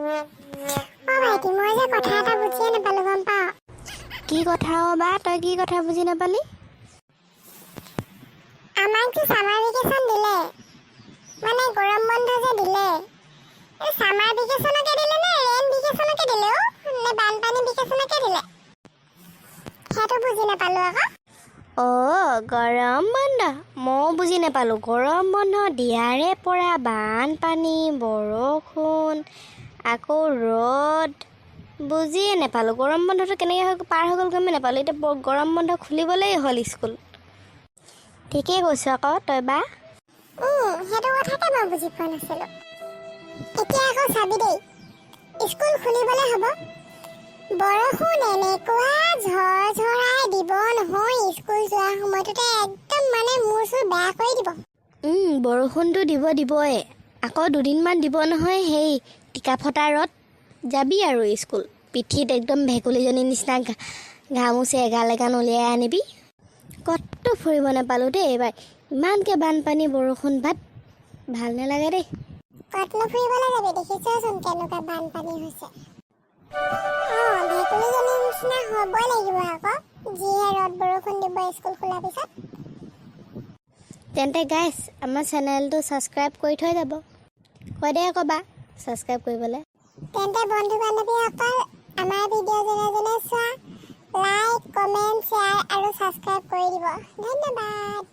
ভাইটি মই যে কথা এটা বুজিয়ে নাপালো গম পাও। কি কথা বা তই কি কথা বুজি নাপালি? আমাক যে সামাৰ ভেকেশন দিলে মানে গৰম বন্ধ যে দিলে এই সামাৰ ভেকেশনকে দিলে নে ৰেইন ভেকেশনকে দিলে নে বানপানী ভেকেশনকে দিলে সেইটো বুজি নাপালো আকৌ। গৰম বন্ধ ময়ো বুজি নাপালোঁ। গৰম বন্ধ দিয়াৰে পৰা বানপানী বৰষুণ আকৌ ৰ'দ বুজিয়ে নাপালোঁ। গৰম বন্ধটো কেনেকৈ পাৰ হৈ গ'ল গমেই নাপালোঁ। এতিয়া গৰম বন্ধ খুলিবলেই হ'ল স্কুল। ঠিকেই কৈছ আকৌ তই বা। সেইটো কথাকে মই বুজি পোৱা নাছিলোঁ। এতিয়া আকৌ চাবি দেই স্কুল খুলিবলৈ হ'ব বৰষুণ এনেকুৱা ঝৰঝৰাই দিব নহয় স্কুল যোৱাৰ সময়টোতে একদম মানে মূৰ চুৰ বেয়া কৰি দিব। বৰষুণটো দিবই আকৌ দুদিনমান দিব নহয়। সেই টিকা ফটা ৰদ যাবি আৰু স্কুল পিঠিত একদম ভেকুলীজনীৰ নিচিনা ঘামুচি এগাল উলিয়াই আনিবি। ক'তো ফুৰিব নাপালোঁ দেই এইবাৰ। ইমানকৈ বানপানী বৰষুণ ভাল নালাগে দেই। ক'তনো ফুৰিবলৈ যাবি দেখিছচোন কেনেকুৱা বানপানী হৈছে। ভেকুলীজনীৰ নিচিনা হ'বই লাগিব আকৌ যিহে ৰ'দ বৰষুণ দিব স্কুল খোলাৰ পিছত। তেন্তে গাইছ আমাৰ চেনেলটো ছাবস্ক্ৰাইব কৰি থৈ যাব। কৈ দে আকৌ বা ছাবস্ক্ৰাইব কৰিবলৈ। তেন্তে বন্ধু বান্ধৱীসকল আমাৰ ভিডিঅ' যেনে চোৱা লাইক কমেণ্ট শ্বেয়াৰ আৰু ছাবস্ক্ৰাইব কৰি দিব। ধন্যবাদ।